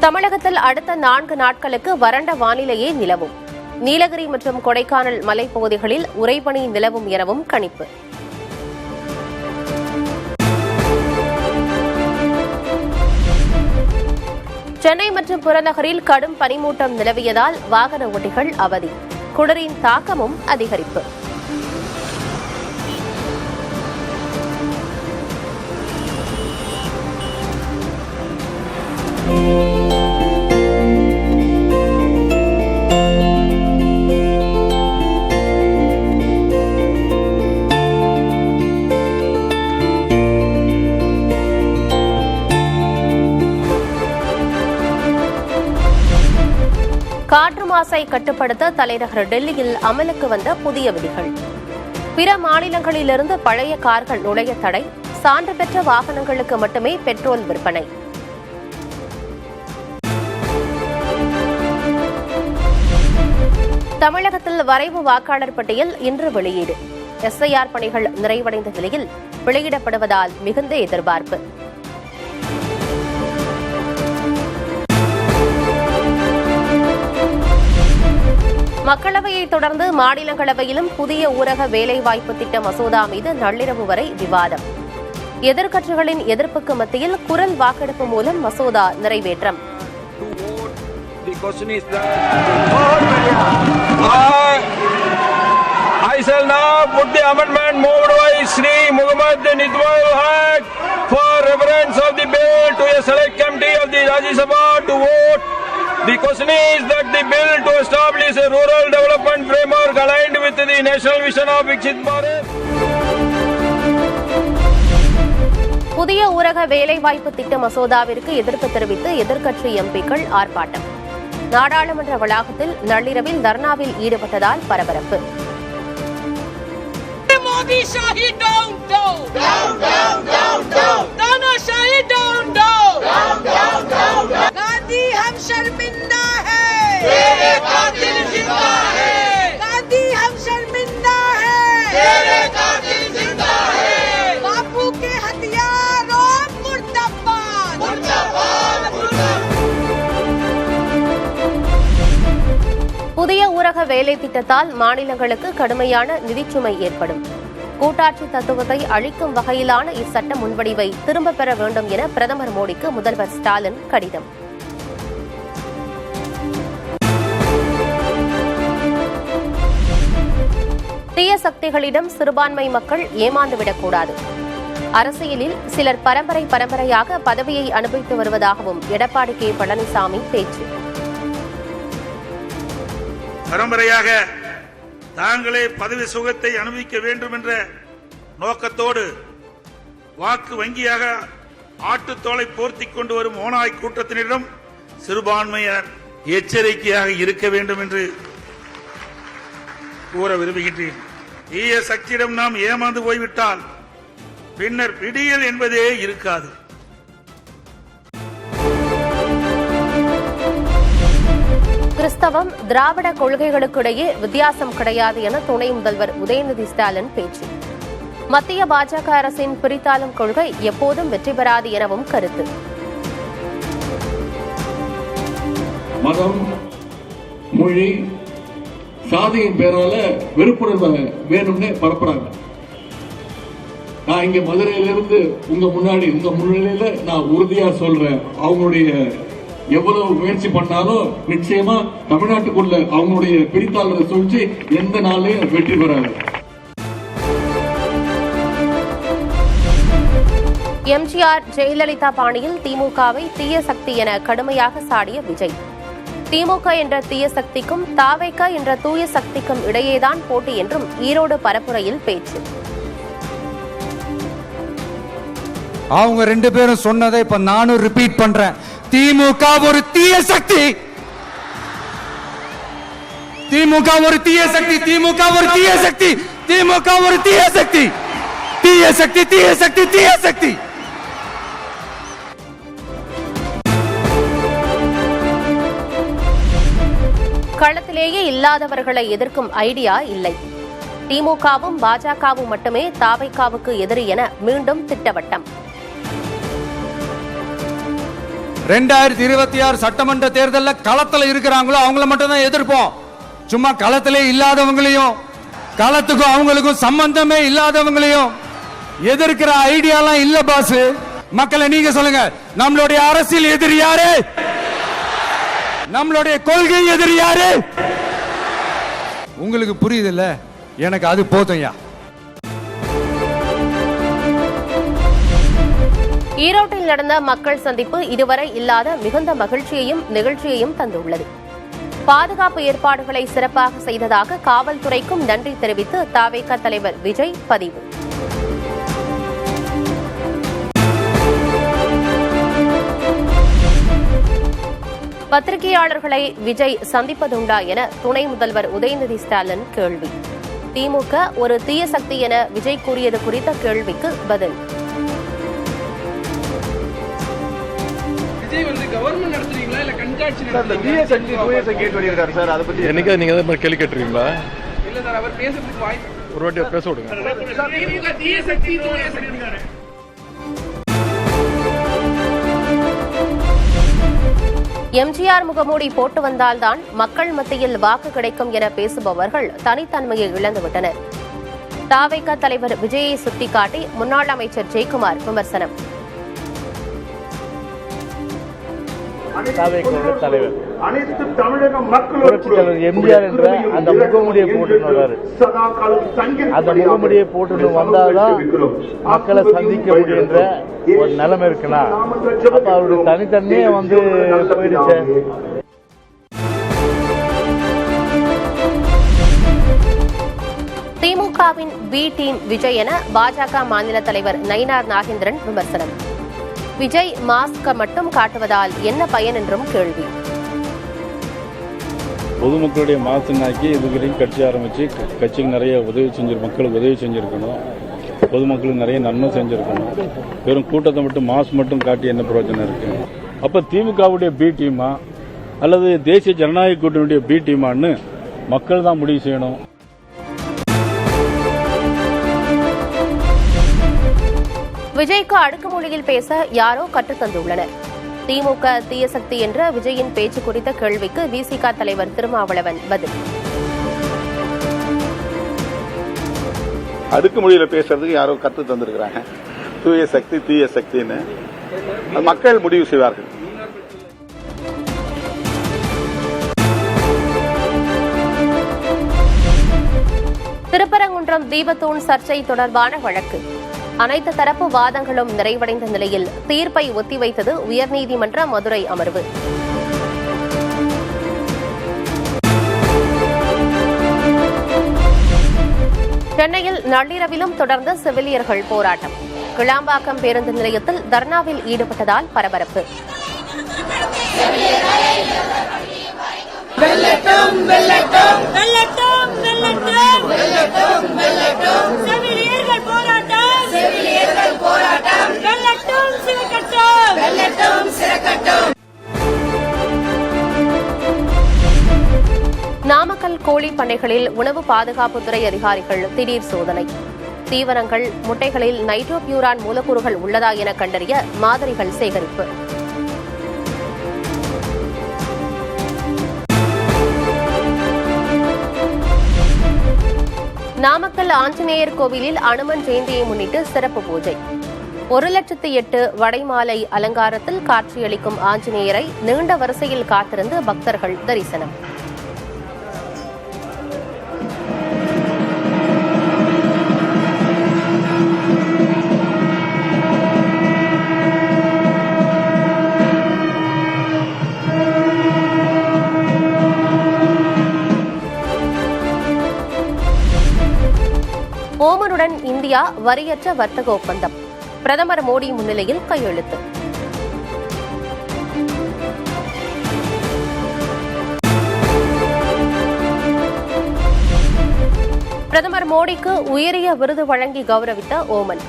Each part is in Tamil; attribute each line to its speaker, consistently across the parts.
Speaker 1: தமிழகத்தில் அடுத்த 4 நாட்களுக்கு வறண்ட வானிலையே நிலவும். நீலகிரி மற்றும் கொடைக்கானல் மலைப்பகுதிகளில் உறைபனி நிலவும் எனவும் கணிப்பு. சென்னை மற்றும் புறநகரில் கடும் பனிமூட்டம் நிலவியதால் வாகன ஓட்டிகள் அவதி. குளிரின் தாக்கமும் அதிகரிப்பு. காற்று மாசை கட்டுப்படுத்த தலைநகர் டெல்லியில் அமலுக்கு வந்த புதிய விதிகள். பிற மாநிலங்களிலிருந்து பழைய கார்கள் நுழைய தடை. சான்று பெற்ற வாகனங்களுக்கு மட்டுமே பெட்ரோல் விற்பனை. தமிழகத்தில் வரைவு வாக்காளர் பட்டியல் இன்று வெளியீடு. SIR பணிகள் நிறைவடைந்த நிலையில் வெளியிடப்படுவதால் மிகுந்த எதிர்பார்ப்பு. மக்களவையை தொடர்ந்து மாநிலங்களவையிலும் புதிய ஊரக வேலைவாய்ப்பு திட்ட மசோதா மீது நள்ளிரவு வரை விவாதம். எதிர்க்கட்சிகளின் எதிர்ப்புக்கு மத்தியில் குரல் வாக்கெடுப்பு மூலம் மசோதா நிறைவேற்றம்.
Speaker 2: I shall now put the amendment moved by Shri Muhammad Nidwal Haq for reference of the bill to a select committee of the Rajya Sabha to vote. The question is that the bill to establish a rural development framework aligned with the national vision of Viksit Bharat.
Speaker 1: புதிய ஊரக வேலைவாய்ப்பு திட்ட மசோதாவிற்கு எதிர்ப்பு தெரிவித்து எதிர்க்கட்சி MPக்கள் ஆர்ப்பாட்டம். நாடாளுமன்ற வளாகத்தில் நள்ளிரவில் தர்ணாவில் ஈடுபட்டதால் பரபரப்பு.
Speaker 3: Modi Shahi down down down down down down Tana Shahi down down down down down Gandhi hum sharminda hai तेरे कातिल जिंदा है Gandhi hum sharminda hai तेरे कातिल जिंदा है बापू के हथियारों मुर्दाबाद मुर्दाबाद मुर्दाबाद.
Speaker 1: புதிய ஊரக வேலை திட்டத்தால் மாநிலங்களுக்கு கடுமையான நிதிச்சுமை ஏற்படும். கூட்டாட்சி தத்துவத்தை அழிக்கும் வகையிலான இச்சட்ட முன்வடிவை திரும்பப் பெற வேண்டும் என பிரதமர் மோடிக்கு முதல்வர் ஸ்டாலின் கடிதம். தீய சக்திகளிடம் சிறுபான்மை மக்கள் ஏமாந்துவிடக்கூடாது. அரசியலில் சிலர் பரம்பரையாக பதவியை அனுபவித்து வருவதாகவும் எடப்பாடி K. பழனிசாமி பேச்சு.
Speaker 4: பரம்பரையாக தாங்களே பதவி சுகத்தை அனுபவிக்க வேண்டும் என்ற நோக்கத்தோடு வாக்கு வங்கியாக ஆட்டுத்தோலை போர்த்திக் கொண்டு வரும் ஓநாய் கூட்டத்தினரிடம் சிறுபான்மையினர் எச்சரிக்கையாக இருக்க வேண்டும் என்று கூற விரும்புகின்றேன். தீய சக்தியிடம் நாம் ஏமாந்து போய்விட்டால் பின்னர் பிடியல் என்பதே இருக்காது.
Speaker 1: கிறிஸ்தவம் திராவிட கொள்கைகளுக்கிடையே வித்தியாசம் கிடையாது என துணை முதல்வர் உதயநிதி ஸ்டாலின் பேச்சு. மத்திய பாஜக அரசின் பிரித்தாளும் கொள்கை எப்போதும் வெற்றி பெறாது எனவும் கருத்து.
Speaker 5: மதம், மொழி, சாதியின் பேரால வெறுப்புணர்வை வேணும்னு பரப்புறாங்க. நான் இங்க மதுரையிலிருந்து உங்க முன்னிலையில நான் உறுதியா சொல்றேன், அவங்களுடைய எவ்வளவு முயற்சி பண்ணாலும் நிச்சயமா தமிழ்நாட்டுக்குள்ள அவங்களுடைய பிரித்தாளரை சொல்லி எந்த நாளையும் வெற்றி பெறாது.
Speaker 1: MGR ஜெயலலிதா பாணியில் திமுகவை தீய சக்தி என கடுமையாக சாடிய விஜய். திமுக என்ற தீய சக்திக்கும் தாவேக என்ற தூய சக்திக்கும் இடையேதான் போட்டி என்றும் ஈரோடு பரப்புரையில் பேச்சு.
Speaker 6: அவங்க 2 பேரும் சொன்னதை இப்ப நானும் ரிப்பீட் பண்றேன். திமுக ஒரு தீய சக்தி, திமுக ஒரு தீய சக்தி, திமுக ஒரு தீய சக்தி, திமுக ஒரு தீய சக்தி, தீய சக்தி, தீய சக்தி, தீய சக்தி.
Speaker 1: களத்திலேயே இல்லாதவர்களை எதிர்க்கும் ஐடியா இல்லை. திமுகவும் பாஜகவும் மட்டுமே தாவேகாவுக்கு எதிரி என மீண்டும் திட்டவட்டம்.
Speaker 6: 2026 சட்டமன்ற தேர்தலில் களத்தில் இருக்கிறாங்களோ அவங்கள மட்டும் தான் எதிர்ப்போம். சும்மா களத்திலே இல்லாதவங்களையும் களத்துக்கும் அவங்களுக்கும் சம்பந்தமே இல்லாதவங்களையும் எதிர்க்கிற ஐடியாலாம் இல்ல பாஸ். மக்களை நீங்க சொல்லுங்க, நம்மளுடைய அரசியல் எதிரி யாரு? நம்மளுடைய கொள்கை எதிரி யாரு? உங்களுக்கு புரியுது இல்ல? எனக்கு அது போதும்யா.
Speaker 1: ஈரோட்டில் நடந்த மக்கள் சந்திப்பு இதுவரை இல்லாத மிகுந்த மகிழ்ச்சியையும் நிகழ்ச்சியையும் தந்துள்ளது. பாதுகாப்பு ஏற்பாடுகளை சிறப்பாக செய்ததாக காவல்துறைக்கும் நன்றி தெரிவித்து தவேக தலைவர் விஜய் பதிவு. பத்திரிகையாளர்களை விஜய் சந்திப்பதுண்டா என துணை முதல்வர் உதயநிதி ஸ்டாலின் கேள்வி. திமுக ஒரு தீய சக்தி என விஜய் கூறியது குறித்த கேள்விக்கு பதில்.
Speaker 7: என்னைக்கா நீங்க அதை கேள்வி கேட்டிருக்கீங்களா? ஒரு வாட்டி பேச விடுங்க.
Speaker 1: எம்ஜிஆர் முகமூடி போட்டு வந்தால்தான் மக்கள் மத்தியில் வாக்கு கிடைக்கும் என பேசுபவர்கள் தனித்தன்மையை இழந்துவிட்டனர். தவேக தலைவர் விஜயை சுட்டிக்காட்டி முன்னாள் அமைச்சர் ஜெயக்குமார் விமர்சனம்.
Speaker 8: தலைவர் அனைத்து தமிழக மக்களும் எம்ஜிஆர் என்ற அந்த முகமுடியை போட்டு வர்றாரு. அந்த முகமுடியை போட்டு வந்தாதான் மக்களை சந்திக்க முடியுன்ற ஒரு நிலைமை இருக்குன்னா அப்ப அவருடைய தனித்தன்மையே போயிடுச்சு.
Speaker 1: திமுகவின் பி டீம் விஜய் என பாஜக மாநில தலைவர் நயினார் நாகேந்திரன் விமர்சனம். விஜய் மாஸ்க மட்டும் காட்டுவதால் என்ன பயன் என்றும் கேள்வி.
Speaker 9: பொதுமக்களுடைய மாசனாக்கி இதுவரையும் கட்சி ஆரம்பிச்சு கட்சிக்கு நிறைய மக்களுக்கு உதவி செஞ்சிருக்கணும். பொதுமக்களுக்கு நிறைய நன்மை செஞ்சிருக்கணும். வெறும் கூட்டத்தை மட்டும் மாஸ் மட்டும் காட்டி என்ன பிரயோஜனம் இருக்கு? அப்ப திமுகவுடைய பி டீமா அல்லது தேசிய ஜனநாயக கூட்டணியுடைய பி டீமான்னு மக்கள் தான் முடிவு செய்யணும்.
Speaker 1: விஜய்க்கு அடுக்குமொழியில் பேச யாரோ கற்றுத்தந்துள்ளனர். திமுக தீய சக்தி என்ற விஜயின் பேச்சு குறித்த கேள்விக்கு விசிக தலைவர் திருமாவளவன் பதில்.
Speaker 10: அடுக்குமொழியில பேசுறதுக்கு யாரோ கற்று தந்திருக்கிறாங்க. தூய சக்தி தீய சக்தின்னு மக்கள் முடிவு செய்வார்கள்.
Speaker 1: திருப்பரங்குன்றம் தீபத்தூண் சர்ச்சை தொடர்பான வழக்கு அனைத்து தரப்பு வாதங்களும் நிறைவடைந்த நிலையில் தீர்ப்பை ஒத்திவைத்தது உயர்நீதிமன்ற மதுரை அமர்வு. சென்னையில் நள்ளிரவிலும் தொடர்ந்த செவிலியர்கள் போராட்டம். கிளாம்பாக்கம் பேருந்து நிலையத்தில் தர்ணாவில் ஈடுபட்டதால் பரபரப்பு.
Speaker 3: வெல்லட்டும் வெல்லட்டும் வெல்லட்டும் வெல்லட்டும் வெல்லட்டும் வெல்லட்டும் செவிலியர்கள் போராட்டம் செவிலியர்கள் போராட்டம் வெல்லட்டும் சிறக்கட்டும் வெல்லட்டும் சிறக்கட்டும்.
Speaker 1: நாமக்கல் கோழி பண்ணைகளில் உணவு பாதுகாப்புத்துறை அதிகாரிகள் திடீர் சோதனை. தீவனங்கள் முட்டைகளில் நைட்ரோபியூரான் மூலக்கூறுகள் உள்ளதா என கண்டறிய மாதிரிகள் சேகரிப்பு. நாமக்கல் ஆஞ்சநேயர் கோவிலில் அனுமன் ஜெயந்தியை முன்னிட்டு சிறப்பு பூஜை. 1,08,000 வடைமாலை அலங்காரத்தில் காட்சியளிக்கும் ஆஞ்சநேயரை நீண்ட வரிசையில் காத்திருந்து பக்தர்கள் தரிசனம். ஓமனுடன் இந்தியா வரியற்ற வர்த்தக ஒப்பந்தம். பிரதமர் மோடி முன்னிலையில் கையெழுத்து. பிரதமர் மோடிக்கு உயரிய விருது வழங்கி கௌரவித்த ஓமன்.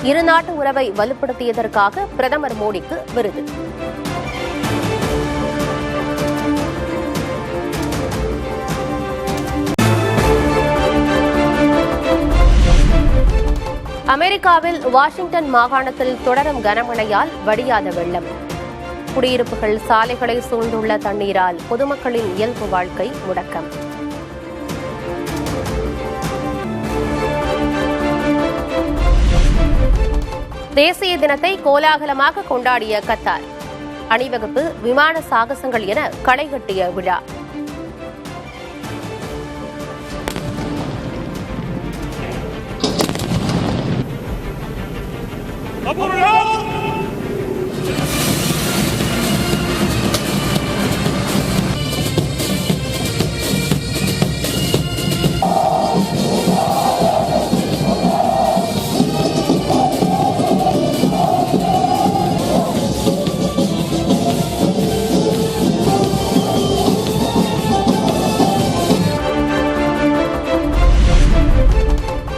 Speaker 1: இருநாட்டு உறவை வலுப்படுத்தியதற்காக பிரதமர் மோடிக்கு விருது. அமெரிக்காவில் வாஷிங்டன் மாகாணத்தில் தொடரும் கனமழையால் வடியாத வெள்ளம். குடியிருப்புகள், சாலைகளை சூழ்ந்துள்ள தண்ணீரால் பொதுமக்களின் இயல்பு வாழ்க்கை முடக்கம். தேசிய தினத்தை கோலாகலமாக கொண்டாடிய கத்தார். அணிவகுப்பு, விமான சாகசங்கள் என களைகட்டிய விழா.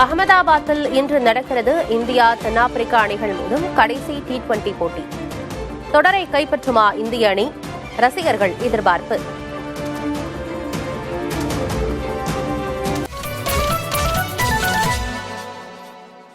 Speaker 1: அகமதாபாத்தில் இன்று நடக்கிறது இந்தியா தென்னாப்பிரிக்கா அணிகள் மோதும் கடைசி T20 போட்டி. தொடரை கைப்பற்றுமா இந்திய அணி? ரசிகர்கள் எதிர்பார்ப்பு.